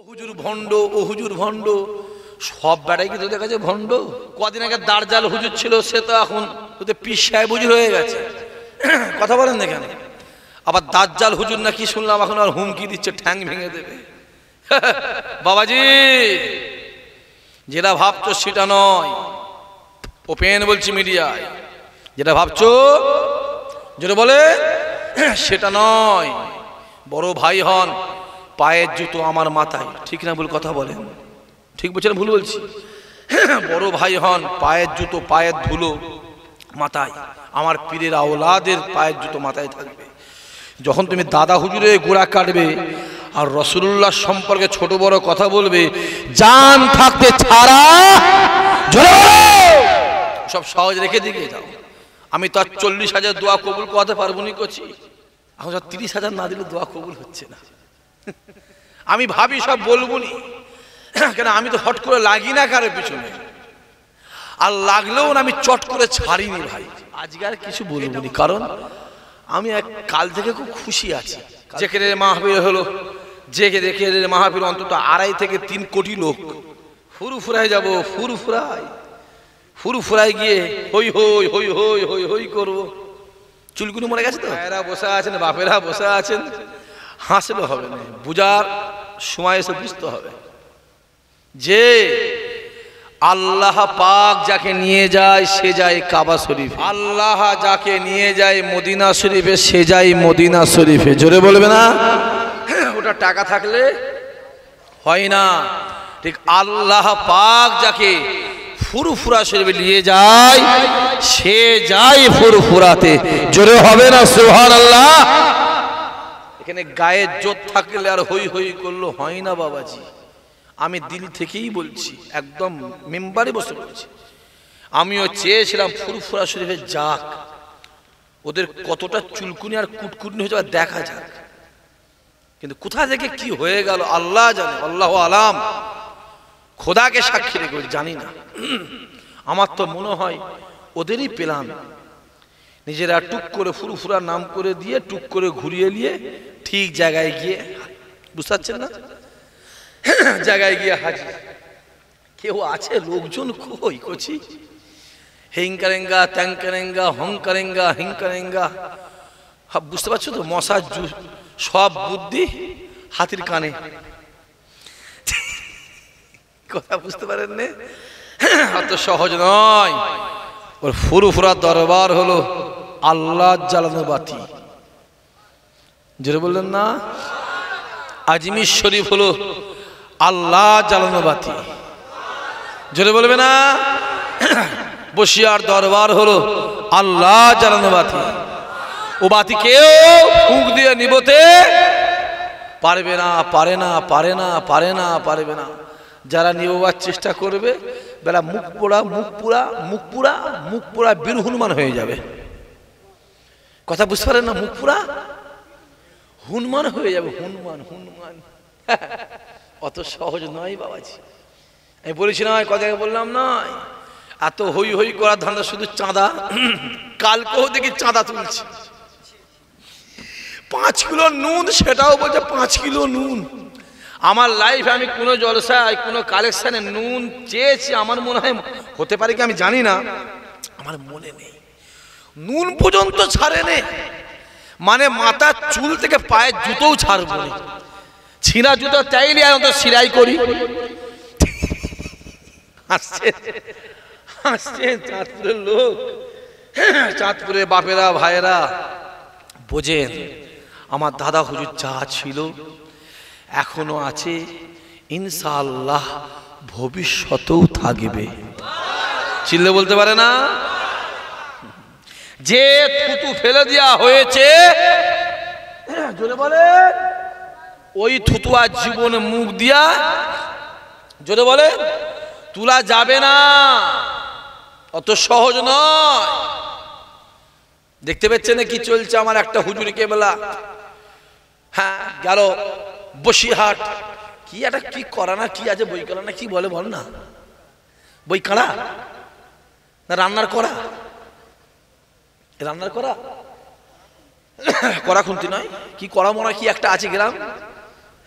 হুজুর ভণ্ড, ও হুজুর ভণ্ড, সব বেড়াই কি তোদের কাছে ভণ্ড? কদিন আগে দার্জাল হুজুর ছিল, সে তো এখন তোদের পীর সাহেব হুজুর হয়ে গেছে। কথা বলেন না কেন? আবার দাজ্জাল হুজুর না কি শুনলাম এখন আর হুমকি দিচ্ছে, ঠ্যাং ভেঙে দেবে। বাবাজি, যেটা ভাবছো সেটা নয়, ওপেন বলছি মিডিয়ায়, যেটা ভাবছো যেটা বলে সেটা নয়। বড় ভাই হন, পায়ের জুতো আমার মাথায়, ঠিক না ভুল কথা বলেন? ঠিক বলছেন ভুল বলছি? বড় ভাই হন, পায়ের জুতো পায়ের ধুলো মাথায়, আমার পীরের আওলাদের পায়ের জুতো মাথায় থাকবে। যখন তুমি দাদা হুজুরের গোড়া কাটবে আর রাসূলুল্লাহ সম্পর্কে ছোট বড় কথা বলবে, জান থাকতে ছাড়া সব সহজ রেখে দিকে যাও। আমি তো আর 40,000 দোয়া কবুল করাতে পারবো নি করছি, এখন 30,000 না দিলে দোয়া কবুল হচ্ছে না। আমি ভাবি সব বলবো নি, কেন আমি তো হট করে লাগি না কারোর পিছনে, আর লাগলেও না আমি চট করে ছাড়িনি ভাই। আজকে আর কিছু বলবো নি, কারণ আমি কাল থেকে খুব খুশি আছি। জেকেরের মাহফিল হলো, জেকেরের মাহফিল অন্তত 2.5 থেকে 3 কোটি লোক। ফুরফুরায় যাব, ফুরফুরায় গিয়ে হই হই হই হই হই হই করবো। চুলকুনি মরে গেছে তো, ভাইয়েরা বসে আছেন, বাপেরা বসে আছেন, হাসলে হবে না, বুঝার সময় এসে বুঝতে হবে যে আল্লাহ পাক যাকে নিয়ে যায় সে যায় কাবা শরীফ, আল্লাহ যাকে নিয়ে যায় মদিনা শরীফে সে যায় মদিনা শরীফে। জোরে বলবে না? ওটা টাকা থাকলে হয় না। ঠিক আল্লাহ পাক যাকে ফুরফুরা শরীফে নিয়ে যায় সে যায় ফুরফুরাতে। জোরে হবে না সুবহানাল্লাহ? এখানে গায়ে জোর থাকলে আর হই হই করলো হয় না বাবাজি। আমি দিল থেকেই বলছি, একদম মেম্বারে বসে বলছি, আমিও চেয়েছিলাম ফুরফুরা শরীফে যাক, ওদের কতটা চুলকুনি আর কুটকুটনি হয়ে যাবে দেখা যাক, কিন্তু কোথা থেকে কি হয়ে গেল আল্লাহ জানে, আল্লাহ আলাম। খোদাকে সাক্ষী রেখে জানি না, আমার তো মনে হয় ওদেরই পেলাম, নিজেরা টুক করে ফুরফুরার নাম করে দিয়ে টুক করে ঘুরিয়ে নিয়ে ঠিক জায়গায় গিয়ে, বুঝতে পারছেন না, জায়গায় গিয়ে হাজির। কেউ আছে লোকজন কই কচি, হিংকারেঙ্গা ত্যাংকারেঙ্গা হংকারেঙ্গা হিংকারেঙ্গা, বুঝতে পারছো তো? মশার সব বুদ্ধি হাতির কানে, কথা বুঝতে পারেন না? অত সহজ নয়। ওর ফুরফুরা দরবার হলো আল্লাহ জ্বালানো বাতি। যেটা বললেন না, আজমির শরীফ হলো আল্লাহ জ্বালানো বাতি। জোরে বলবে না? বসিয়ার দরবার হলো আল্লাহ জ্বালানো বাতি। ও বাতি কেউ ফুঁক দিয়ে নিবতে পারবে না, পারে না, পারে না, পারে না, পারবে না। যারা নিবার চেষ্টা করবে বেলা মুখ পোড়া মুখ পুরা মুখ পুরা মুখ পোড়া বীর হনুমান হয়ে যাবে। কথা বুঝতে পারেন না? মুখ পুরা হনুমান হয়ে যাবে, হনুমান হনুমান। অত সহজ নয় বাবাজি। আমি বলেছি না, কথা বললাম নয়, এত হই হই করার ধান্দা শুধু চাঁদা। কালকেও দেখি চাঁদা তুলছে 5 কিলো নুন, সেটাও বলছে 5 কিলো নুন। আমার লাইফে আমি কোনো জলসায় কোনো কালেকশনে নুন চেয়েছি, আমার মনে হয় হতে পারে কি আমি জানি না, আমার মনে নেই, নুন পর্যন্ত ছাড়ে নে, মানে মাথার চুল থেকে পায়ের জুতোও ছাড়বো না। ছিঁড়া জুতো চাইলে আমি সিলাই করি। আসছে আসছে চাঁদপুরের লোক, চাঁদপুরের বাপেরা ভাইয়েরা বোঝেন, আমার দাদা হুজুর যা ছিল এখনো আছে, ইনশাআল্লাহ ভবিষ্যতেও থাকবে। চিল্লে বলতে পারে না? যে থুতু ফেলে দেওয়া হয়েছে, জোরে বলে, ওই থুতু আর জীবনে মুখ দিয়া, জোরে বলে, তুলা যাবে না। অত সহজ নয়। দেখতে পাচ্ছেন কি চলছে? আমার একটা হুজুরকে বেলা, হ্যাঁ গেল বসিরহাট, কি একটা কি করা না কি আছে, বই করা না কি বলে বল না, বই কাড়া না রান্নার করা, রান্নার করা করা খুনতি নয় কি করা মরা কি একটা আছে গ্রাম,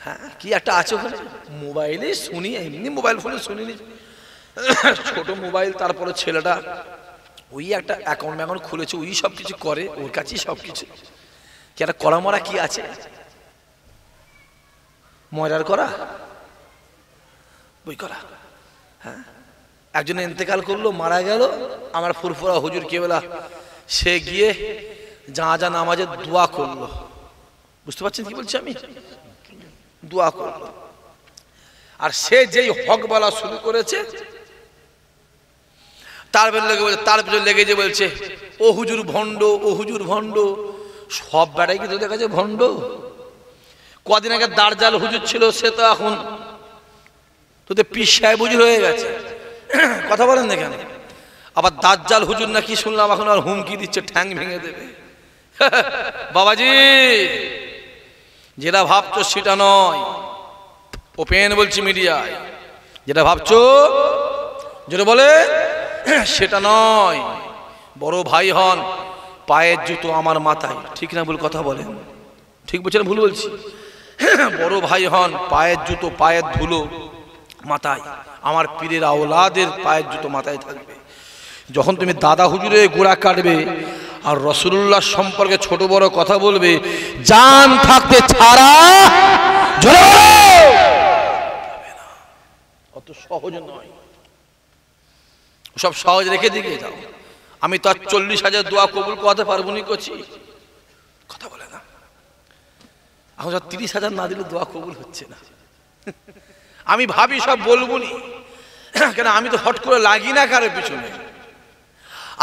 হ্যাঁ কি একটা আছে ওখানে, মোবাইলে শুনি, এমনি মোবাইল ফোনে শুনিনি, ছোট মোবাইল, তারপরে ছেলেটা ওই একটা অ্যাকাউন্ট ম্যাকাউন্ট খুলেছে, ওই সব কিছু করে, ওর কাছেই সব কিছু। কি একটা করা মরা কি আছে, ময়রার করা, বই করা। হ্যাঁ একজন ইন্তেকাল করলো, মারা গেল, আমার ফুরফুরা হুজুর কেবলা সে গিয়ে যা নামাজের দোয়া করলো, বুঝতে পারছেন কি বলছি আমি, দোয়া করলো। আর সে যেই হক বলা শুরু করেছে, তার পেছনে লেগে যে বলছে ও হুজুর ভণ্ড, ও হুজুর ভণ্ড। সব বেড়াই কি তোদের কাছে ভণ্ড? কদিন আগে দার্জাল হুজুর ছিল, সে তো এখন তোদের পীর সাহেব হুজুর হয়ে গেছে। কথা বলেন না কেন? আবার দাজ্জাল হুজুর নাকি শুনলাম এখন আর হুমকি দিচ্ছে, ঠ্যাং ভেঙে দেবে। বাবাজি যেটা ভাবছো সেটা নয়, ওপেন বলছি মিডিয়ায়, যেটা ভাবছো যেটা বলে সেটা নয়। বড় ভাই হন, পায়ের জুতো আমার মাথায়, ঠিক না ভুল কথা বলেন? ঠিক বলছেন ভুল বলছি? বড় ভাই হন, পায়ের জুতো, পায়ের ধুলো মাথায়, আমার পীরের আওলাদের পায়ের জুতো মাথায় থাকবে। যখন তুমি দাদা হুজুরে গোড়া কাটবে আর রাসূলুল্লাহ সম্পর্কে ছোট বড় কথা বলবে, জান থাকতে ছাড়া অত সহজ নয়, সব সহজ রেখে দিকে যাও। আমি তো আর 40,000 দোয়া কবুল করতে পারবো নি, করছি কথা বলে না। এখন 30,000 না দিলে দোয়া কবুল হচ্ছে না। আমি ভাবি সব বলবো নি, কেন আমি তো হট করে লাগি না কারোর পিছনে,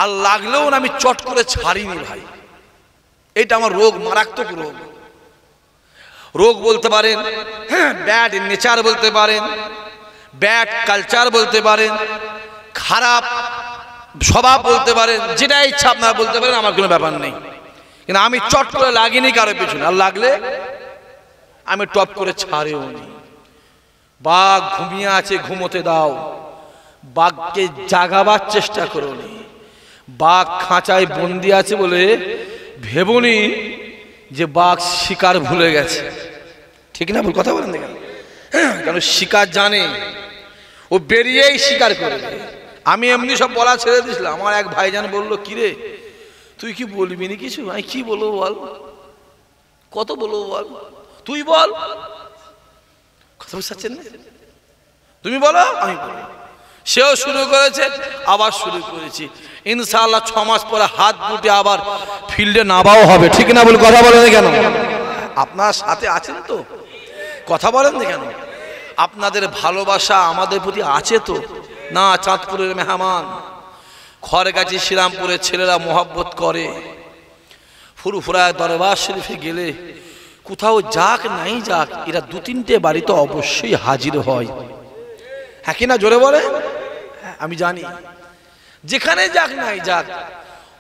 আর লাগলেও আমি চট করে ছাড়িনি ভাই। এটা আমার রোগ, মারাত্মক রোগ। রোগ বলতে পারেন, ব্যাড নেচার বলতে পারেন, ব্যাড কালচার বলতে পারেন, খারাপ স্বভাব বলতে পারেন, যেটা ইচ্ছা আপনারা বলতে পারেন, আমার কোনো ব্যাপার নেই। কিন্তু আমি চট করে লাগিনি কারোর পিছনে, আর লাগলে আমি টপ করে ছাড়েও নি। বাঘ ঘুমিয়ে আছে, ঘুমোতে দাও, বাঘকে জাগাবার চেষ্টা করো নি। বাঘ খাঁচায় বন্দি আছে বলে ভেবনি যে বাঘ শিকার ভুলে গেছে, ঠিক না ভুল কথা বলেন না কেন? কারণ শিকার জানে, ও বেরিয়েই শিকার করবে। আমি এমনি সব বলা ছেড়ে দিয়েছিলাম। আমার এক ভাইজান বললো, কিরে তুই কি বলবি না কিছু? আমি কি বলবো বল, কত বলবো বল, তুই বল, কথা বুঝতে পারছেন না? তুমি বলো, আমি বলবো। সেও শুরু করেছে, আবার শুরু করেছি। ইনশাআল্লাহ 6 মাস পরে হাত দুটি আবার ফিল্ডে নামাও হবে, ঠিক না বল কথা বলেন কেন? আপনার সাথে আছেন তো, কথা বলেন না কেন? আপনাদের ভালোবাসা আমাদের প্রতি আছে তো না? চাঁদপুরের মেহমান, খড়গাছি শ্রীরামপুরের ছেলেরা মোহাব্বত করে। ফুরফুরা দরবার শরীফে গেলে কোথাও যাক নাই যাক, এরা 2-3টে বাড়িতে অবশ্যই হাজির হয়, হ্যাঁ কিনা জোরে বলে? আমি জানি যেখানে যাক নাই যাক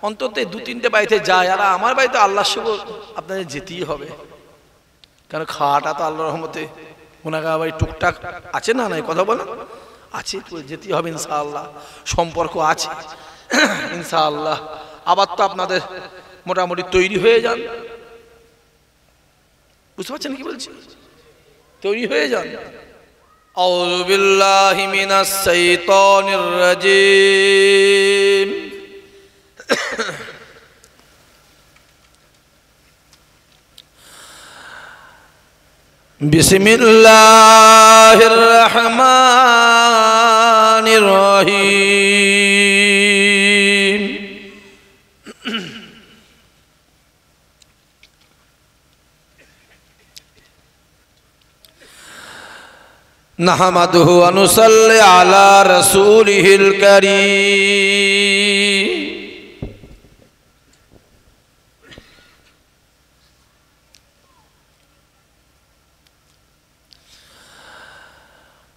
অন্তত 2-3টে বাড়িতে যায়। আর আমার বাড়িতে আল্লাহর শুকর আপনাদের যেতেই হবে, কারণ খাওয়াটা তো আল্লাহর রহমতে ওনার বাড়ি টুকটাক আছে না, নাই কথা বলেন, আছে তো, যেতেই হবে ইনশাআল্লাহ, সম্পর্ক আছে ইনশাআল্লাহ। আবার তো আপনাদের মোটামুটি তৈরি হয়ে যান, বুঝতে পারছেন কি বলছি? তৈরি হয়ে যান। আউযু বিল্লাহি মিনাস শাইতানির রাজীম। বিসমিল্লাহির রহমানির রহিম। নাহমাদুহু ওয়া নুসাল্লি আলা রাসূলিহিল কারীম।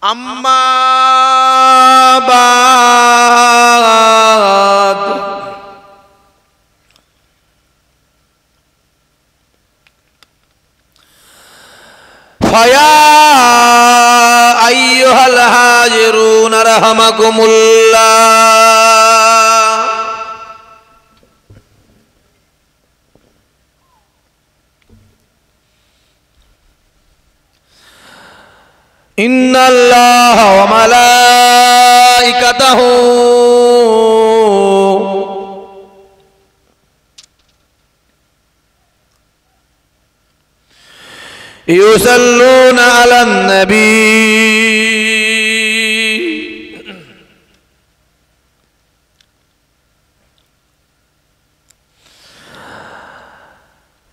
আম্মা বাদ, ফায়া আইয়ুহাল হাজিরুন রাহমাকুমুল্লাহ। ইন্নাল্লাহ ওয়া মালাইকাতাহু ইউসাল্লুনা আলান নবী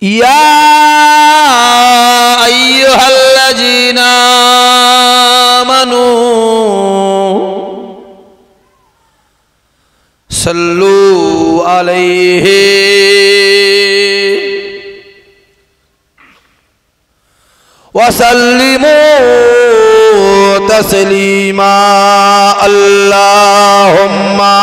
ইয়া আইয়ুহাল্লাযীনা আমানু সাল্লু আলাইহি ওয়া সাল্লিমু তাসলিমা আল্লাহুম্মা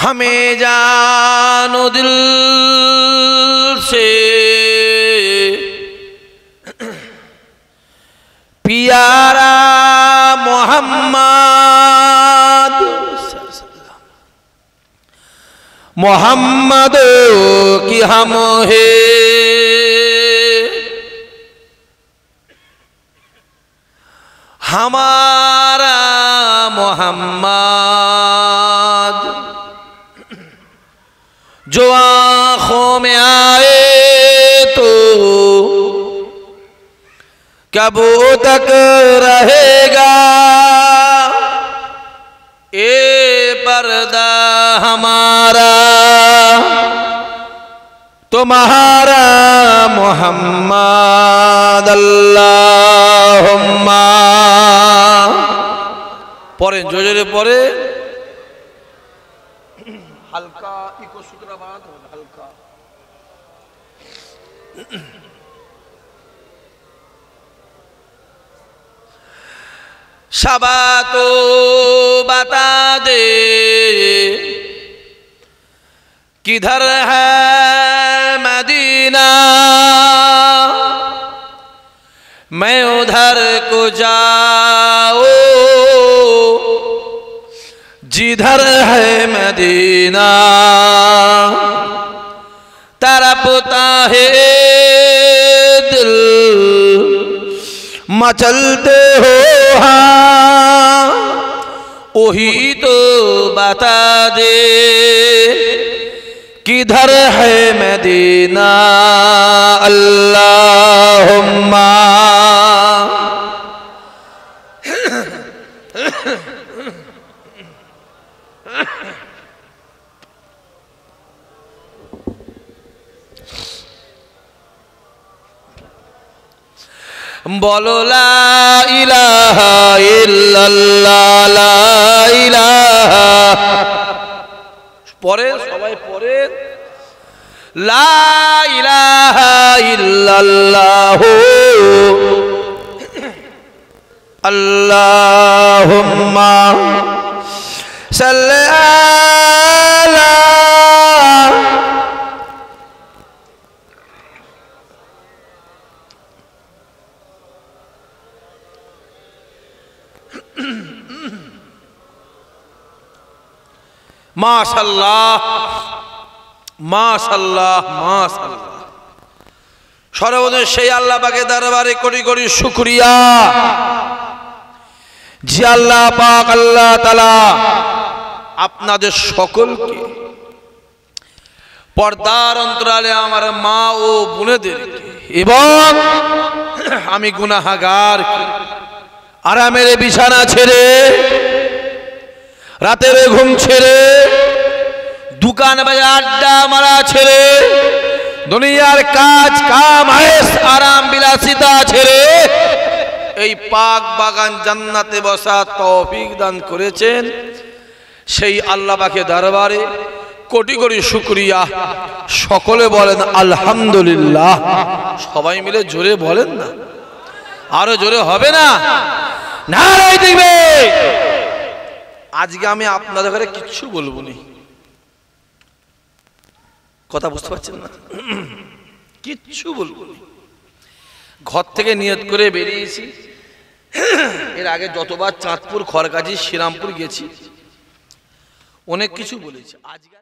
हमें जानो दिल से प्यारा मोहम्मद मोहम्मद की हम है हमारा मोहम्मद जो आँखों में आए तो कब तक रहेगा ये पर्दा हमारा तुम्हारा मोहम्मद अल्लाहुम्मा पढ़े जोरे पढ़े हल्का इको सूत्रा बात हो हल्का शबा तो बता दे किधर है मदीना मैं उधर को जाओ जिधर है मदीना तड़पता है दिल मचलते हो हाँ वही तो बता दे किधर है मदीना अल्लाहुम्मा बोलो ला इलाहा इल्लल्लाह ला इलाहा पढ़े सबाई पढ़े ला इलाहा इल्लल्लाह अल्लाहुम्मा सल्ली अला माशाल्लाह माशाल्लाह माशाल्लाह सर्वदे সেই আল্লাহ পাকের দরবারে কোটি কোটি শুকরিয়া যে আল্লাহ পাক আল্লাহ তাআলা আপনাদের সকলকে পর্দার অন্তরালে আমার মা ও বোনেদেরকে এবং আমি গুনাহগার আরামের বিছানা ছেড়ে রাতের ঘুম ছেড়ে দোকান বাজার আড্ডা মারা ছেড়ে দুনিয়ার কাজ কাম আয়েশ আরাম বিলাসিতা ছেড়ে এই পাক বাগান জান্নাতে বসা তৌফিক দান করেছেন সেই আল্লাহ পাকের দরবারে কোটি কোটি শুকরিয়া সকলে বলেন আলহামদুলিল্লাহ সবাই মিলে জোরে বলেন না আরো জোরে হবে না নারায়ে তাকবীর আজকে আমি আপনাদের ঘরে কিচ্ছু বলবো না কথা বুঝতে পারছেন না কিচ্ছু বলবো না ঘর থেকে নিয়ত করে বেরিয়েছি। এর আগে যতবার চাঁদপুর, খড়গাছি, শ্রীরামপুর গেছি, অনেক কিছু বলেছি। আজকে